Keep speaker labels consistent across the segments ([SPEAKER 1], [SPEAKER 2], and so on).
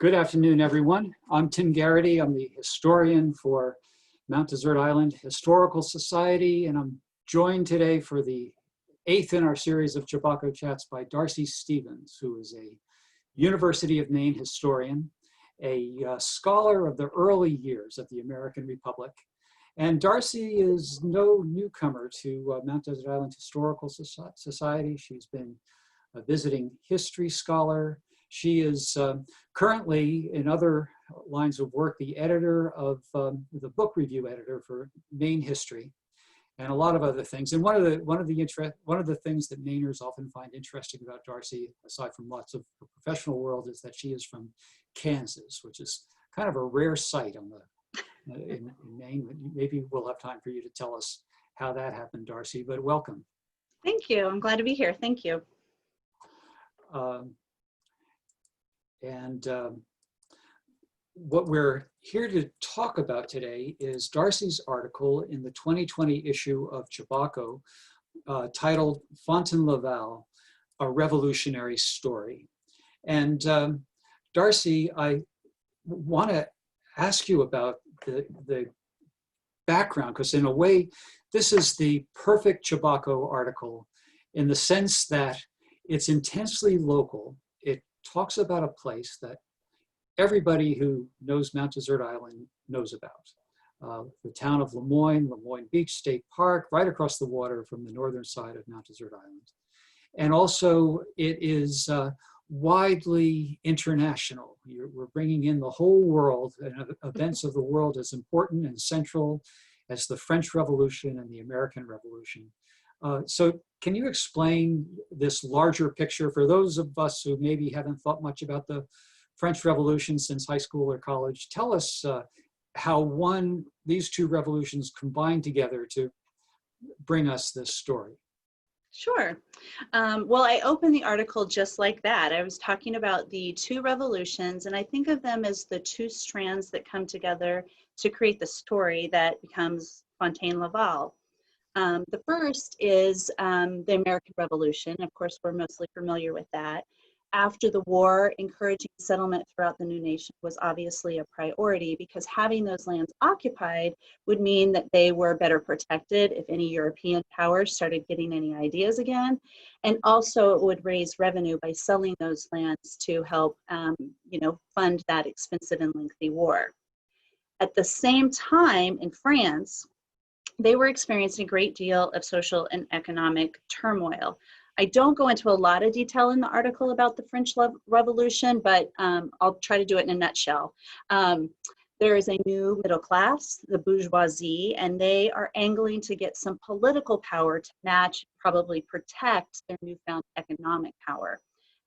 [SPEAKER 1] Good afternoon, everyone. I'm Tim Garrity. I'm the historian for Mount Desert Island Historical Society, and I'm joined today for the 8th in our series of Chebacco Chats by Darcy Stevens, who is a University of Maine historian, a scholar of the early years of the American Republic. And Darcy is no newcomer to Mount Desert Island Historical Society. She's been a visiting history scholar. She is currently, in other lines of work, the editor of the book review editor for Maine history, and a lot of other things. And one of the things that Mainers often find interesting about Darcy, aside from lots of the professional world, is that she is from Kansas, which is kind of a rare sight on the in Maine. Maybe we'll have time for you to tell us how that happened, Darcy. But welcome.
[SPEAKER 2] Thank you. I'm glad to be here. Thank you.
[SPEAKER 1] What we're here to talk about today is Darcy's article in the 2020 issue of Chebacco titled Fontaine Laval, A Revolutionary Story. And Darcy, I want to ask you about the background, because in a way, this is the perfect Chebacco article in the sense that it's intensely local. It talks about a place that everybody who knows Mount Desert Island knows about. The town of Lemoine, Lemoine Beach State Park, right across the water from the northern side of Mount Desert Island. And also it is widely international. We're bringing in the whole world, and events of the world as important and central as the French Revolution and the American Revolution. So can you explain this larger picture for those of us who maybe haven't thought much about the French Revolution since high school or college? Tell us how these two revolutions combined together to bring us this story.
[SPEAKER 2] Sure. Well, I opened the article just like that. I was talking about the two revolutions, and I think of them as the two strands that come together to create the story that becomes Fontaine Laval. The first is the American Revolution. Of course, we're mostly familiar with that. After the war, encouraging settlement throughout the new nation was obviously a priority, because having those lands occupied would mean that they were better protected if any European powers started getting any ideas again. And also it would raise revenue by selling those lands to help fund that expensive and lengthy war. At the same time, in France, they were experiencing a great deal of social and economic turmoil. I don't go into a lot of detail in the article about the French Revolution, but I'll try to do it in a nutshell. There is a new middle class, the bourgeoisie, and they are angling to get some political power to match, probably protect their newfound economic power.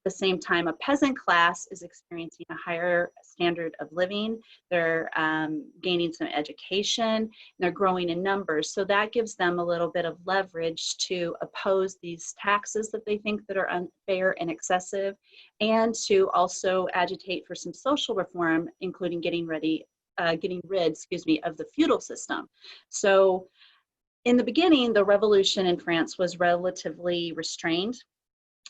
[SPEAKER 2] At the same time, a peasant class is experiencing a higher standard of living. They're gaining some education, and they're growing in numbers. So that gives them a little bit of leverage to oppose these taxes that they think that are unfair and excessive, and to also agitate for some social reform, including getting rid, of the feudal system. So in the beginning, the revolution in France was relatively restrained.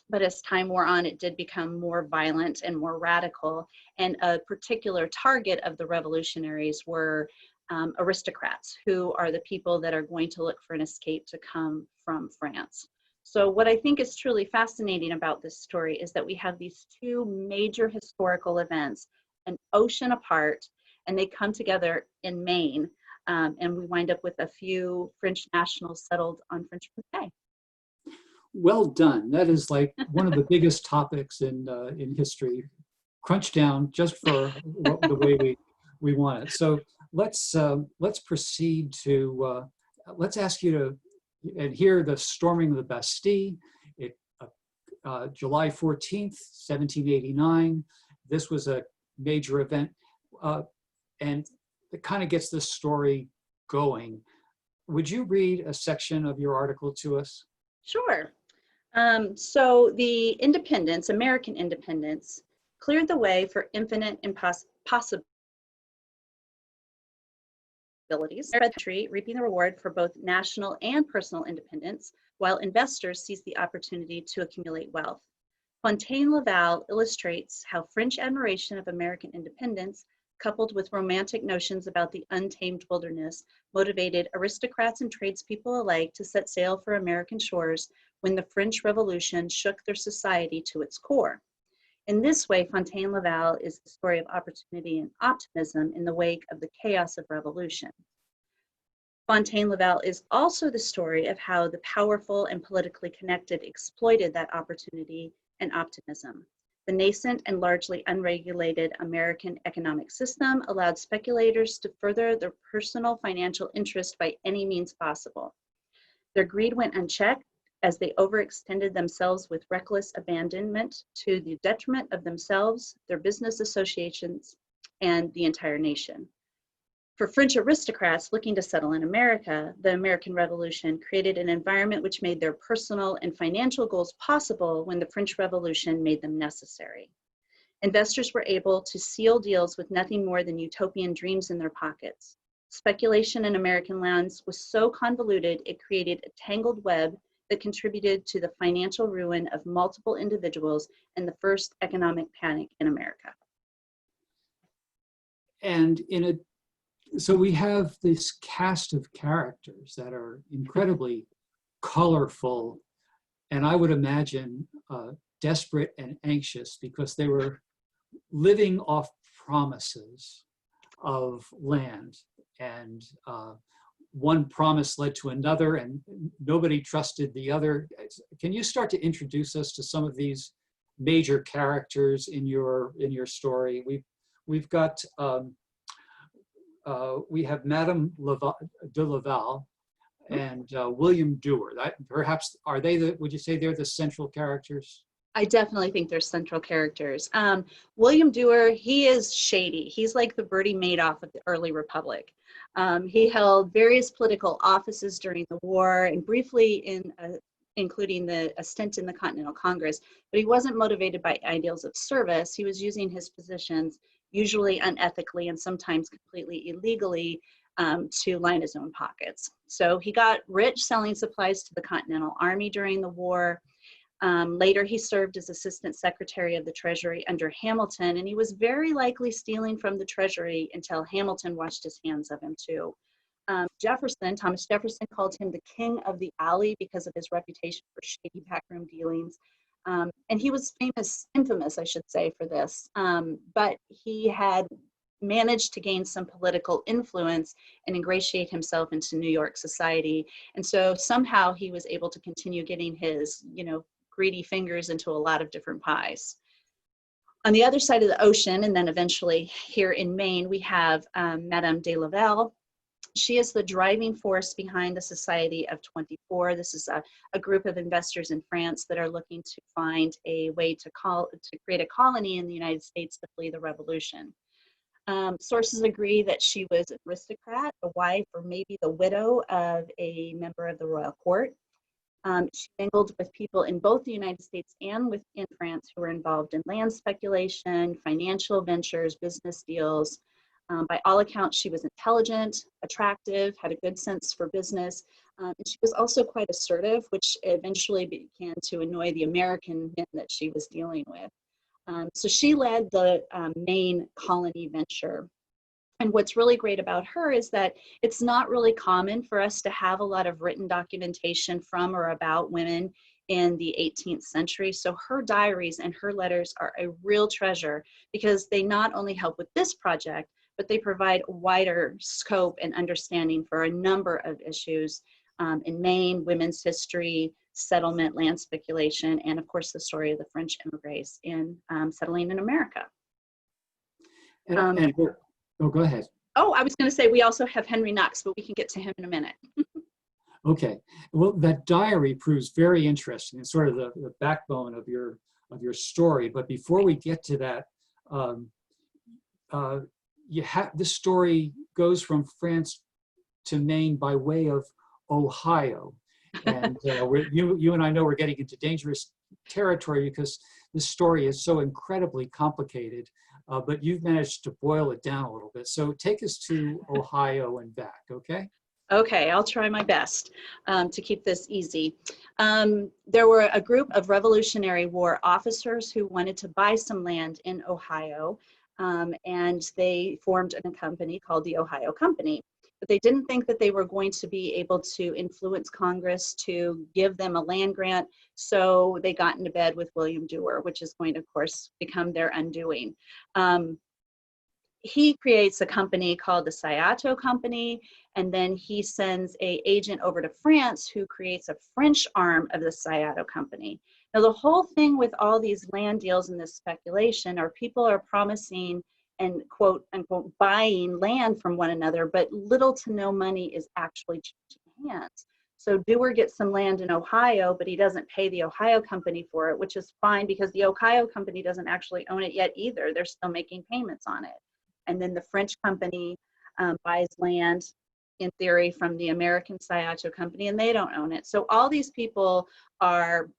[SPEAKER 2] But as time wore on, it did become more violent and more radical. And a particular target of the revolutionaries were aristocrats, who are the people that are going to look for an escape to come from France. So what I think is truly fascinating about this story is that we have these two major historical events, an ocean apart, and they come together in Maine. And we wind up with a few French nationals settled on French Fontaine.
[SPEAKER 1] Well done. That is like one of the biggest topics in history, crunched down just for the way we want it. So let's proceed to let's ask you to adhere the storming of the Bastille. July 14th, 1789. This was a major event, and it kind of gets this story going. Would you read a section of your article to us?
[SPEAKER 2] Sure. So the independence, American independence, cleared the way for infinite possibilities, reaping the reward for both national and personal independence, while investors seized the opportunity to accumulate wealth. Fontaine Laval illustrates how French admiration of American independence, coupled with romantic notions about the untamed wilderness, motivated aristocrats and tradespeople alike to set sail for American shores when the French Revolution shook their society to its core. In this way, Fontaine Laval is the story of opportunity and optimism in the wake of the chaos of revolution. Fontaine Laval is also the story of how the powerful and politically connected exploited that opportunity and optimism. The nascent and largely unregulated American economic system allowed speculators to further their personal financial interest by any means possible. Their greed went unchecked as they overextended themselves with reckless abandonment to the detriment of themselves, their business associations, and the entire nation. For French aristocrats looking to settle in America, the American Revolution created an environment which made their personal and financial goals possible when the French Revolution made them necessary. Investors were able to seal deals with nothing more than utopian dreams in their pockets. Speculation in American lands was so convoluted, it created a tangled web that contributed to the financial ruin of multiple individuals and the first economic panic in America.
[SPEAKER 1] And so we have this cast of characters that are incredibly colorful, and I would imagine desperate and anxious because they were living off promises of land, and one promise led to another, and nobody trusted the other. Can you start to introduce us to some of these major characters in your story? We've got we have Madame de Laval and William Dewar. Perhaps would you say they're the central characters?
[SPEAKER 2] I definitely think they're central characters. William Dewar, he is shady. He's like the Bertie Madoff of the early Republic. He held various political offices during the war and briefly including a stint in the Continental Congress, but he wasn't motivated by ideals of service. He was using his positions usually unethically and sometimes completely illegally to line his own pockets. So he got rich selling supplies to the Continental Army during the war. Later, he served as Assistant Secretary of the Treasury under Hamilton, and he was very likely stealing from the Treasury until Hamilton washed his hands of him too. Thomas Jefferson called him the king of the alley because of his reputation for shady backroom dealings. And he was infamous, I should say, for this. But he had managed to gain some political influence and ingratiate himself into New York society. And so somehow he was able to continue getting his, greedy fingers into a lot of different pies. On the other side of the ocean, and then eventually here in Maine, we have Madame de Laval. She is the driving force behind the Society of 24. This is a group of investors in France that are looking to find a way to create a colony in the United States to flee the revolution. Sources agree that she was an aristocrat, a wife, or maybe the widow of a member of the royal court. She mingled with people in both the United States and within France who were involved in land speculation, financial ventures, business deals. By all accounts, she was intelligent, attractive, had a good sense for business, and she was also quite assertive, which eventually began to annoy the American men that she was dealing with. So she led the Maine colony venture. And what's really great about her is that it's not really common for us to have a lot of written documentation from or about women in the 18th century. So her diaries and her letters are a real treasure because they not only help with this project, but they provide a wider scope and understanding for a number of issues in Maine, women's history, settlement, land speculation, and of course the story of the French immigrants in settling in America.
[SPEAKER 1] Go ahead.
[SPEAKER 2] Oh, I was going to say we also have Henry Knox, but we can get to him in a minute.
[SPEAKER 1] Okay, well, that diary proves very interesting. It's sort of the backbone of your story. But before we get to that, this story goes from France to Maine by way of Ohio, and you and I know we're getting into dangerous territory because this story is so incredibly complicated. But you've managed to boil it down a little bit. So take us to Ohio and back, okay?
[SPEAKER 2] Okay, I'll try my best to keep this easy. There were a group of Revolutionary War officers who wanted to buy some land in Ohio, and they formed a company called the Ohio Company. But they didn't think that they were going to be able to influence Congress to give them a land grant, so they got into bed with William Dewar, which is going to, of course, become their undoing. He creates a company called the Chebacco Company, and then he sends an agent over to France who creates a French arm of the Chebacco Company. Now, the whole thing with all these land deals and this speculation are people are promising and quote unquote buying land from one another, but little to no money is actually changing hands. So Dewar gets some land in Ohio, but he doesn't pay the Ohio Company for it, which is fine because the Ohio Company doesn't actually own it yet either. They're still making payments on it. And then the French company buys land, in theory, from the American Chebacco Company, and they don't own it. So all these people are,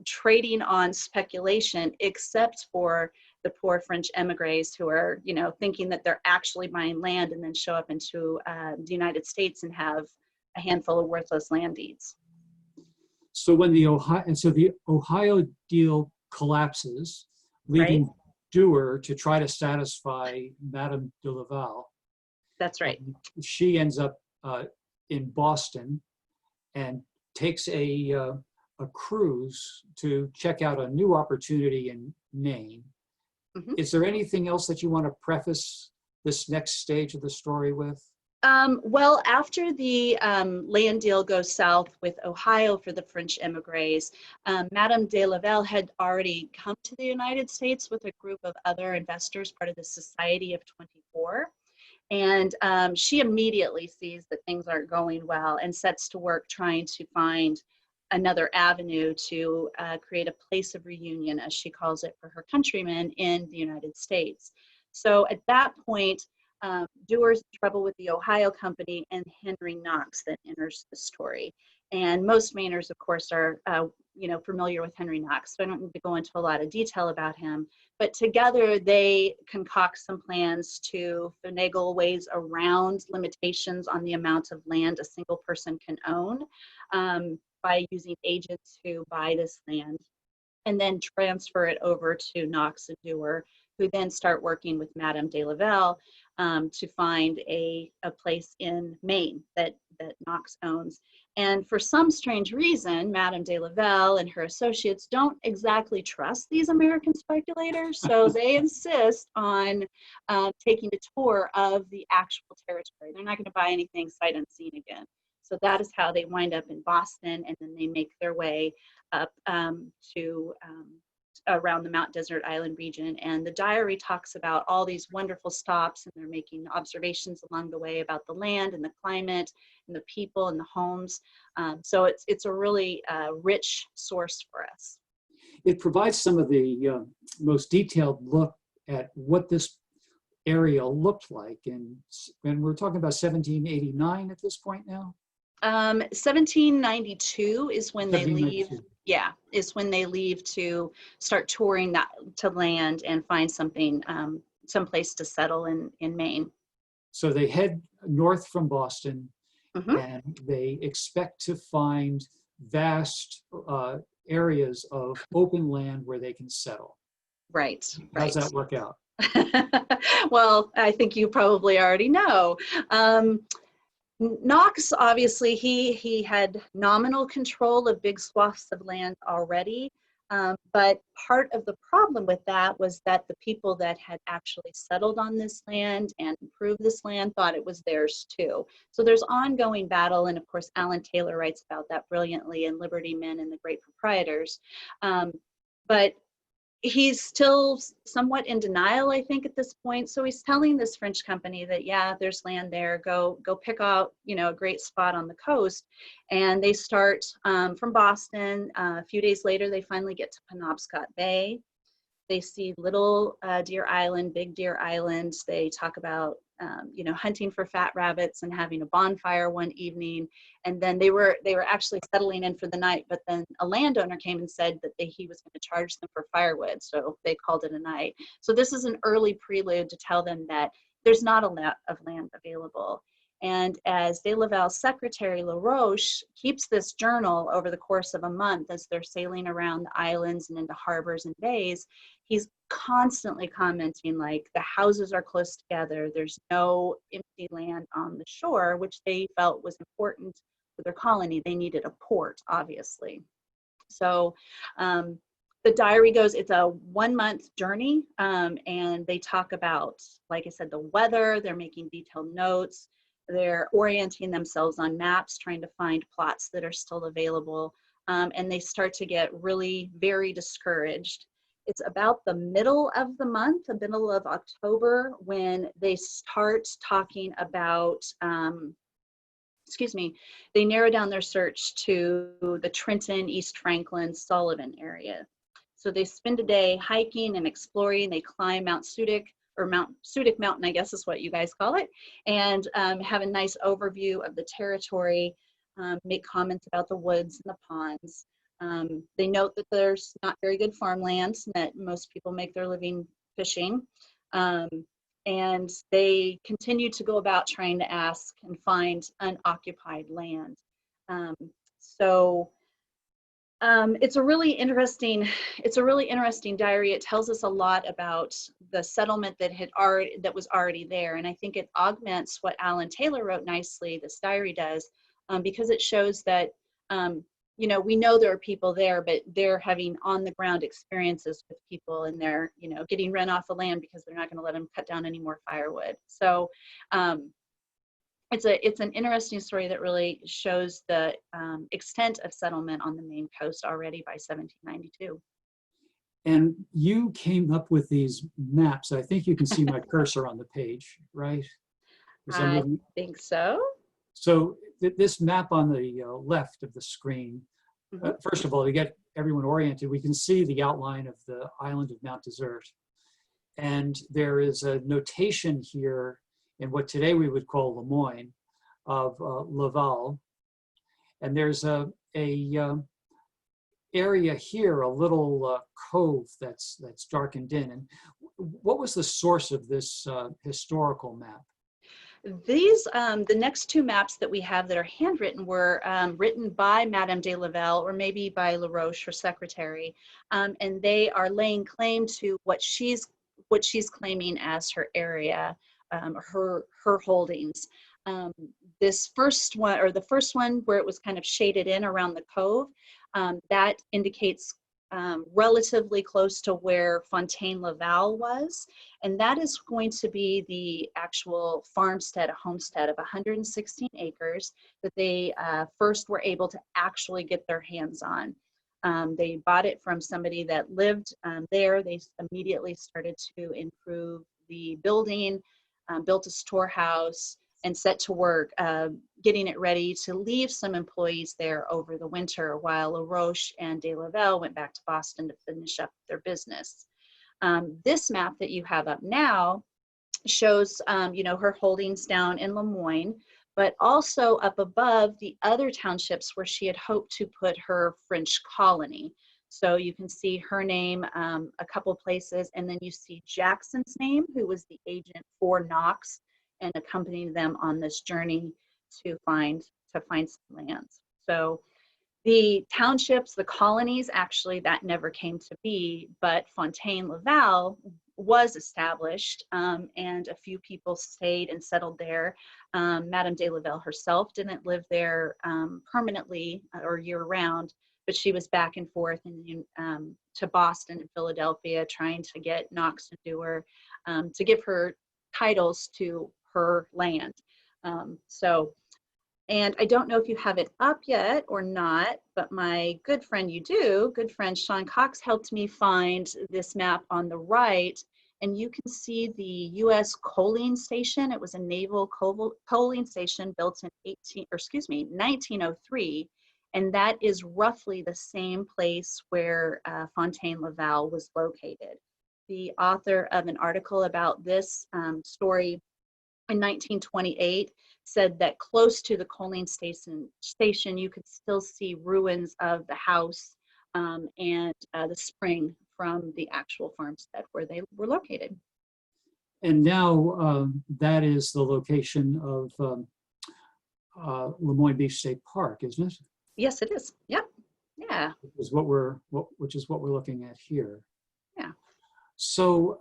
[SPEAKER 2] trading on speculation, except for the poor French emigres who are, thinking that they're actually buying land and then show up into the United States and have a handful of worthless land deeds.
[SPEAKER 1] So when the Ohio deal collapses, leaving
[SPEAKER 2] Right?
[SPEAKER 1] Dewar to try to satisfy Madame de Laval.
[SPEAKER 2] That's right.
[SPEAKER 1] She ends up in Boston and takes a cruise to check out a new opportunity in Maine. Mm-hmm. Is there anything else that you want to preface this next stage of the story with?
[SPEAKER 2] Well, after the land deal goes south with Ohio for the French emigres, Madame de Laval had already come to the United States with a group of other investors, part of the Society of 24. And she immediately sees that things aren't going well and sets to work trying to find another avenue to create a place of reunion, as she calls it, for her countrymen in the United States. So at that point, Dewar's in trouble with the Ohio Company, and Henry Knox then enters the story. And most Mainers, of course, are familiar with Henry Knox, so I don't need to go into a lot of detail about him. But together, they concoct some plans to finagle ways around limitations on the amount of land a single person can own by using agents who buy this land and then transfer it over to Knox and Dewar, who then start working with Madame de Laval to find a place in Maine that Knox owns. And for some strange reason, Madame de Laval and her associates don't exactly trust these American speculators, so they insist on taking a tour of the actual territory. They're not going to buy anything sight unseen again. So that is how they wind up in Boston, and then they make their way up to around the Mount Desert Island region. And the diary talks about all these wonderful stops, and they're making observations along the way about the land and the climate and the people and the homes. So it's a really rich source for us.
[SPEAKER 1] It provides some of the most detailed look at what this area looked like. And we're talking about 1789 at this point now?
[SPEAKER 2] 1792 is when they leave. Yeah, is when they leave to start touring that to land and find something, someplace to settle in Maine.
[SPEAKER 1] So they head north from Boston,
[SPEAKER 2] mm-hmm.
[SPEAKER 1] and they expect to find vast areas of open land where they can settle.
[SPEAKER 2] Right.
[SPEAKER 1] How does that work out?
[SPEAKER 2] Well, I think you probably already know. Knox, obviously, he had nominal control of big swaths of land already, but part of the problem with that was that the people that had actually settled on this land and improved this land thought it was theirs too. So there's ongoing battle, and of course, Alan Taylor writes about that brilliantly in Liberty Men and the Great Proprietors. But he's still somewhat in denial, I think, at this point. So he's telling this French company that, yeah, there's land there, go pick out, a great spot on the coast. And they start from Boston. A few days later, they finally get to Penobscot Bay. They see Little Deer Island, Big Deer Island. They talk about, hunting for fat rabbits and having a bonfire one evening. And then they were actually settling in for the night. But then a landowner came and said that he was going to charge them for firewood. So they called it a night. So this is an early prelude to tell them that there's not a lot of land available. And as de Laval's secretary, LaRoche, keeps this journal over the course of a month as they're sailing around the islands and into harbors and bays, he's constantly commenting like the houses are close together, there's no empty land on the shore, which they felt was important for their colony. They needed a port, obviously. So the diary goes, it's a 1-month journey, and they talk about, like I said, the weather, they're making detailed notes, they're orienting themselves on maps, trying to find plots that are still available, and they start to get really very discouraged. It's about the middle of the month, the middle of October, when they start talking about, they narrow down their search to the Trenton, East Franklin, Sullivan area. So they spend a day hiking and exploring. They climb Mount Sudic, or Mount Sudic Mountain, I guess is what you guys call it, and have a nice overview of the territory, make comments about the woods and the ponds. They note that there's not very good farmland, and that most people make their living fishing. And they continue to go about trying to ask and find unoccupied land. It's a really interesting diary. It tells us a lot about the settlement that was already there, and I think it augments what Alan Taylor wrote nicely. This diary does, because it shows that we know there are people there, but they're having on the ground experiences with people, and they're getting rent off the land because they're not going to let them cut down any more firewood. So it's an interesting story that really shows the extent of settlement on the Maine coast already by 1792.
[SPEAKER 1] And you came up with these maps. I think you can see my cursor on the page, right?
[SPEAKER 2] I think so.
[SPEAKER 1] So this map on the left of the screen, first of all, to get everyone oriented, we can see the outline of the island of Mount Desert. And there is a notation here in what today we would call Lemoine of Laval. And there's a area here, a little cove that's darkened in. And what was the source of this historical map?
[SPEAKER 2] These, the next two maps that we have that are handwritten were written by Madame de Laval, or maybe by LaRoche, her secretary, and they are laying claim to what she's claiming as her area, her holdings. This first one, or the first one where it was kind of shaded in around the cove, that indicates relatively close to where Fontaine Laval was, and that is going to be the actual farmstead, a homestead of 116 acres that they first were able to actually get their hands on. They bought it from somebody that lived there. They immediately started to improve the building, built a storehouse, and set to work getting it ready to leave some employees there over the winter, while LaRoche and de Laval went back to Boston to finish up their business. This map that you have up now shows her holdings down in Lemoine, but also up above the other townships where she had hoped to put her French colony. So you can see her name a couple places, and then you see Jackson's name, who was the agent for Knox and accompanying them on this journey to find some lands. So the townships, the colonies, actually that never came to be, but Fontaine Laval was established, and a few people stayed and settled there. Madame de Laval herself didn't live there permanently or year-round, but she was back and forth to Boston and Philadelphia, trying to get Knox and Dewar to give her titles to her land. And I don't know if you have it up yet or not, but my good friend Sean Cox, helped me find this map on the right, and you can see the U.S. coaling station. It was a naval coaling station built in 1903, and that is roughly the same place where Fontaine Laval was located. The author of an article about this story in 1928 said that close to the coaling station you could still see ruins of the house and the spring from the actual farmstead where they were located.
[SPEAKER 1] And now that is the location of Lemoine Beach State Park, isn't it?
[SPEAKER 2] Yes, it is. Yep. Yeah.
[SPEAKER 1] Which is what we're looking at here.
[SPEAKER 2] Yeah.
[SPEAKER 1] So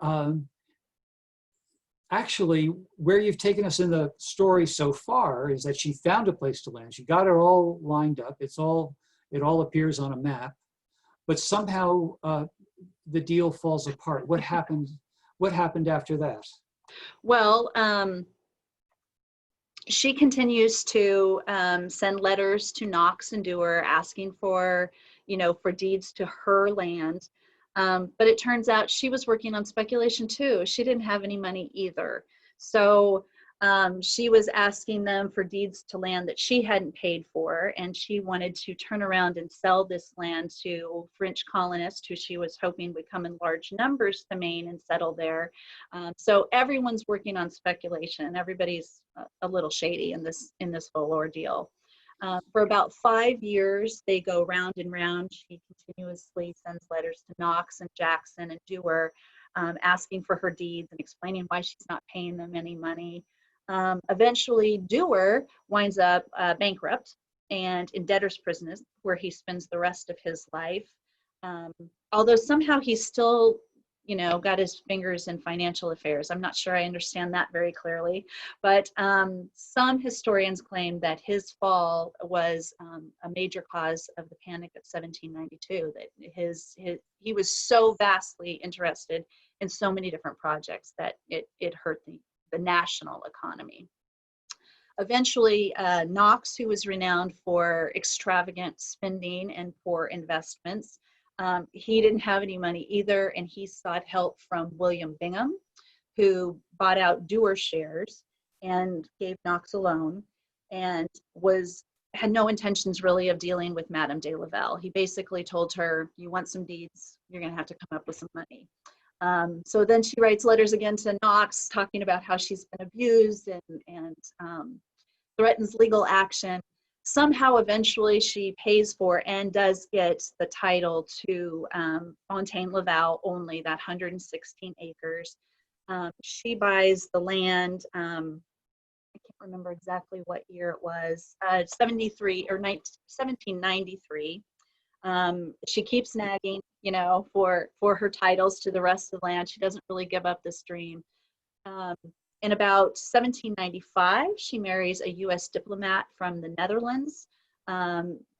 [SPEAKER 1] actually, where you've taken us in the story so far is that she found a place to land. She got it all lined up. It all appears on a map, but somehow the deal falls apart. What happened? What happened after that?
[SPEAKER 2] Well, she continues to send letters to Knox and Dewar asking for, for deeds to her land. But it turns out she was working on speculation too. She didn't have any money either. So she was asking them for deeds to land that she hadn't paid for, and she wanted to turn around and sell this land to French colonists who she was hoping would come in large numbers to Maine and settle there. So everyone's working on speculation. Everybody's a little shady in this whole ordeal. For about 5 years, they go round and round. She continuously sends letters to Knox and Jackson and Dewar, asking for her deeds and explaining why she's not paying them any money. Eventually, Dewar winds up bankrupt and in debtor's prison, where he spends the rest of his life. Although somehow he's still, got his fingers in financial affairs. I'm not sure I understand that very clearly, but some historians claim that his fall was a major cause of the Panic of 1792, that he was so vastly interested in so many different projects that it hurt the national economy. Eventually, Knox, who was renowned for extravagant spending and poor investments, he didn't have any money either, and he sought help from William Bingham, who bought out Dewar shares and gave Knox a loan, and had no intentions really of dealing with Madame de Laval. He basically told her, you want some deeds, you're going to have to come up with some money. So then she writes letters again to Knox talking about how she's been abused and threatens legal action. Somehow, eventually, she pays for and does get the title to Fontaine Laval, only that 116 acres. She buys the land, I can't remember exactly what year it was, 1793. She keeps nagging, for her titles to the rest of the land. She doesn't really give up this dream. In about 1795, she marries a U.S. diplomat from the Netherlands,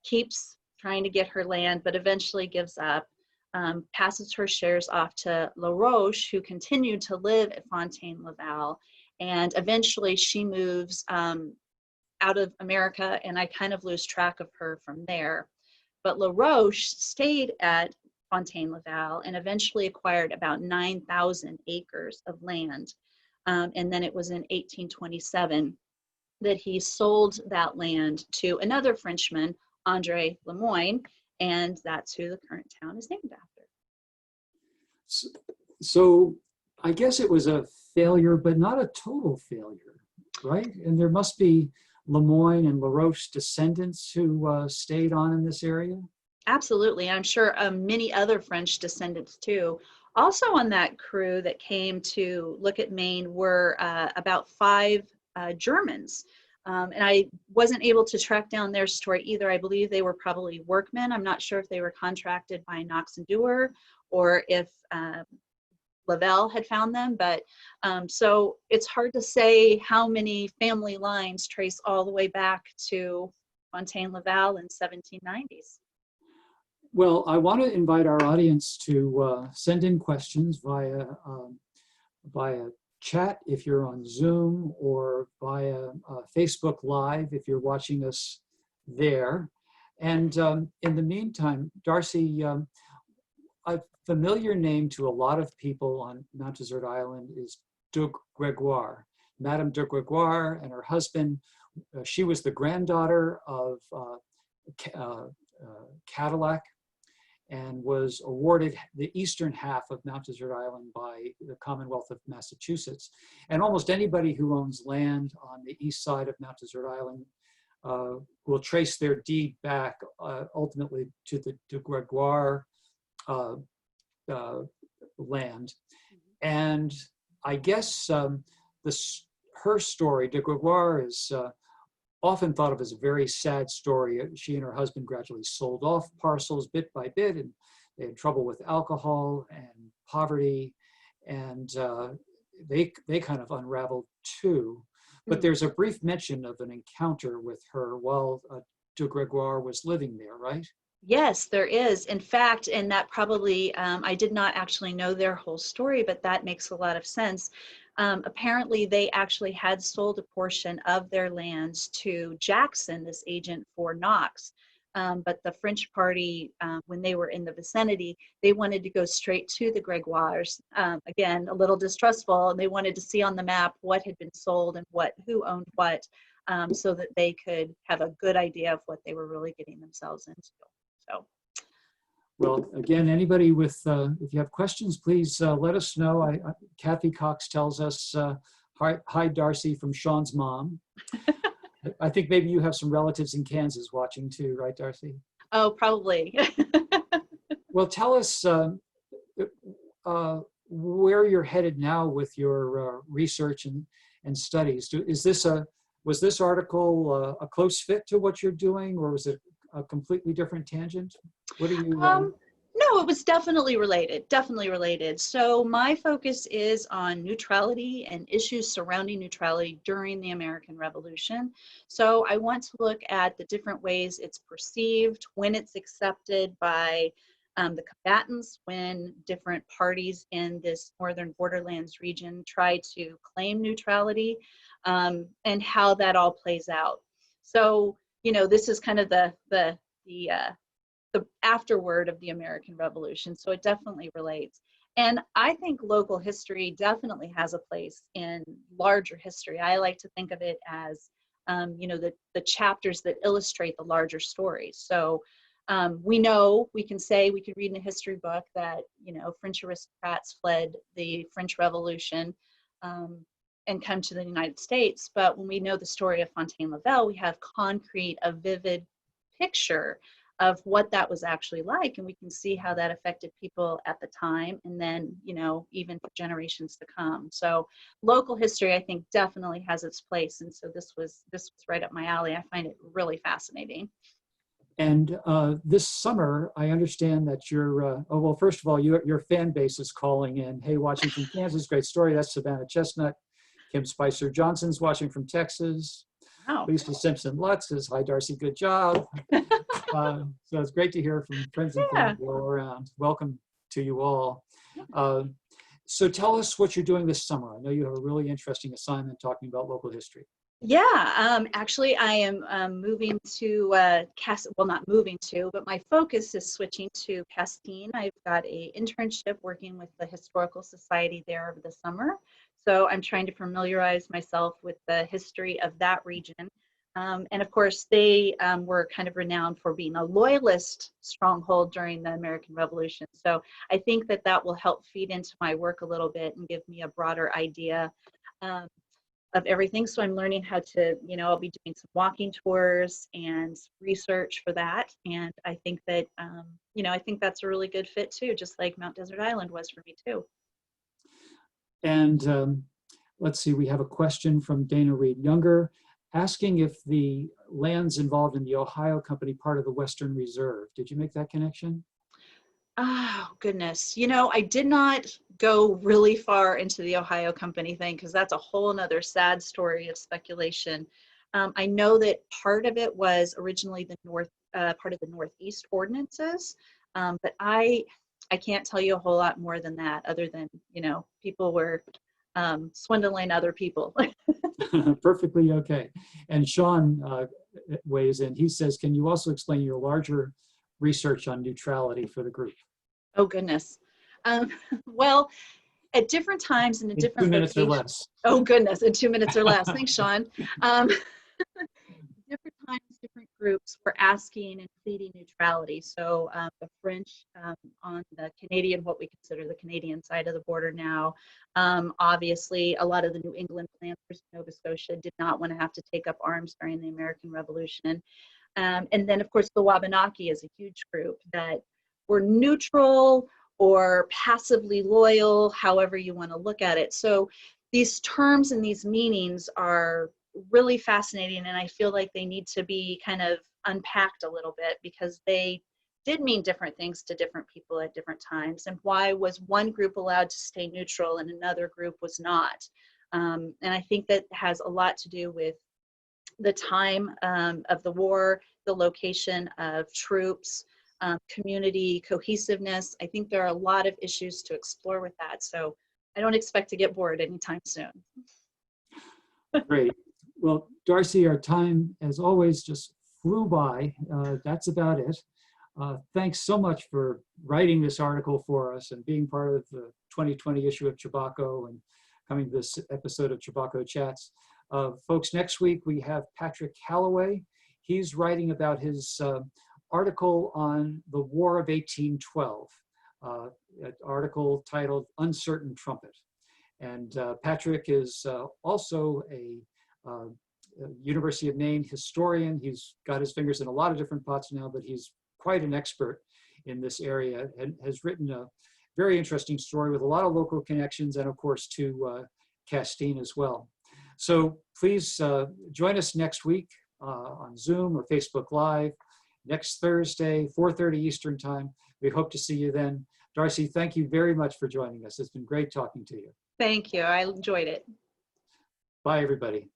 [SPEAKER 2] keeps trying to get her land, but eventually gives up, passes her shares off to La Roche, who continued to live at Fontaine Laval, and eventually she moves out of America, and I kind of lose track of her from there. But La Roche stayed at Fontaine Laval and eventually acquired about 9,000 acres of land. And then it was in 1827 that he sold that land to another Frenchman, André Lemoine, and that's who the current town is named after.
[SPEAKER 1] So I guess it was a failure, but not a total failure, right? And there must be Lemoine and La Roche descendants who stayed on in this area?
[SPEAKER 2] Absolutely. I'm sure many other French descendants too. Also on that crew that came to look at Maine were about 5 Germans. And I wasn't able to track down their story either. I believe they were probably workmen. I'm not sure if they were contracted by Knox and Dewar or if Laval had found them, but so it's hard to say how many family lines trace all the way back to Fontaine Laval in 1790s.
[SPEAKER 1] Well, I want to invite our audience to send in questions via chat if you're on Zoom, or via Facebook Live if you're watching us there. And in the meantime, Darcy, a familiar name to a lot of people on Mount Desert Island is de Gregoire. Madame de Gregoire and her husband, she was the granddaughter of Cadillac, and was awarded the eastern half of Mount Desert Island by the Commonwealth of Massachusetts. And almost anybody who owns land on the east side of Mount Desert Island will trace their deed back ultimately to the de Gregoire land. And I guess her story, de Gregoire, is often thought of as a very sad story. She and her husband gradually sold off parcels bit by bit, and they had trouble with alcohol and poverty, and they kind of unraveled too. But there's a brief mention of an encounter with her while de Gregoire was living there, right?
[SPEAKER 2] Yes, there is. In fact, and that probably, I did not actually know their whole story, but that makes a lot of sense. Apparently, they actually had sold a portion of their lands to Jackson, this agent for Knox. But the French party, when they were in the vicinity, they wanted to go straight to the Gregoires. Again, a little distrustful, and they wanted to see on the map what had been sold and who owned what, so that they could have a good idea of what they were really getting themselves into. So,
[SPEAKER 1] well, again, anybody with, if you have questions, please let us know. Kathy Cox tells us, hi, Darcy, from Sean's mom. I think maybe you have some relatives in Kansas watching too, right, Darcy?
[SPEAKER 2] oh, probably.
[SPEAKER 1] Well, tell us where you're headed now with your research and studies. Was this article a close fit to what you're doing, or was it a completely different tangent? What are you?
[SPEAKER 2] No, it was definitely related. So my focus is on neutrality and issues surrounding neutrality during the American Revolution. So I want to look at the different ways it's perceived, when it's accepted by the combatants, when different parties in this northern borderlands region try to claim neutrality, and how that all plays out. So, this is kind of the afterword of the American Revolution, so it definitely relates. And I think local history definitely has a place in larger history. I like to think of it as, the chapters that illustrate the larger stories. So we could read in a history book that, French aristocrats fled the French Revolution and come to the United States. But when we know the story of Fontaine Laval, we have a vivid picture of what that was actually like, and we can see how that affected people at the time, and then even for generations to come. So local history, I think, definitely has its place, and so this was right up my alley. I find it really fascinating.
[SPEAKER 1] And this summer, I understand that well, first of all, your fan base is calling in. Hey, watching from Kansas, great story. That's Savannah Chestnut. Kim Spicer Johnson's watching from Texas.
[SPEAKER 2] Wow.
[SPEAKER 1] Lisa Simpson Lutz says, hi, Darcy, good job. So it's great to hear from friends and family all around. Welcome to you all. So tell us what you're doing this summer. I know you have a really interesting assignment talking about local history.
[SPEAKER 2] Yeah, actually, I am moving to well, not moving to, but my focus is switching to Castine. I've got an internship working with the Historical Society there over the summer. So I'm trying to familiarize myself with the history of that region. And of course, they were kind of renowned for being a loyalist stronghold during the American Revolution. So I think that will help feed into my work a little bit and give me a broader idea of everything. So I'm learning how to, I'll be doing some walking tours and research for that. And I think that, I think that's a really good fit too, just like Mount Desert Island was for me too.
[SPEAKER 1] And let's see, we have a question from Dana Reed Younger asking if the lands involved in the Ohio Company part of the Western Reserve. Did you make that connection?
[SPEAKER 2] Oh, goodness. I did not go really far into the Ohio Company thing because that's a whole nother sad story of speculation. I know that part of it was originally part of the Northeast ordinances, but I can't tell you a whole lot more than that, other than, people were swindling other people.
[SPEAKER 1] Perfectly okay. And Sean weighs in. He says, can you also explain your larger research on neutrality for the group?
[SPEAKER 2] Oh, goodness. Well, at different times and in different
[SPEAKER 1] 2 minutes
[SPEAKER 2] locations.
[SPEAKER 1] or less.
[SPEAKER 2] Oh, goodness, in 2 minutes or less. Thanks, Sean. Different times, different groups were asking and pleading neutrality. So the French on the Canadian, what we consider the Canadian side of the border now, obviously a lot of the New England planters in Nova Scotia did not want to have to take up arms during the American Revolution. And then, of course, the Wabanaki is a huge group that were neutral or passively loyal, however you want to look at it. So these terms and these meanings are really fascinating, and I feel like they need to be kind of unpacked a little bit, because they did mean different things to different people at different times. And why was one group allowed to stay neutral and another group was not? And I think that has a lot to do with the time of the war, the location of troops, community cohesiveness. I think there are a lot of issues to explore with that. So I don't expect to get bored anytime soon.
[SPEAKER 1] Great. Well, Darcy, our time, as always, just flew by. That's about it. Thanks so much for writing this article for us and being part of the 2020 issue of Chebacco and coming to this episode of Chebacco Chats. Folks, next week we have Patrick Calloway. He's writing about his article on the War of 1812, an article titled Uncertain Trumpet. And Patrick is also a University of Maine historian. He's got his fingers in a lot of different pots now, but he's quite an expert in this area and has written a very interesting story with a lot of local connections, and of course to Castine as well. So please join us next week on Zoom or Facebook Live next Thursday, 4:30 Eastern Time. We hope to see you then. Darcy, thank you very much for joining us. It's been great talking to you.
[SPEAKER 2] Thank you. I enjoyed it.
[SPEAKER 1] Bye, everybody.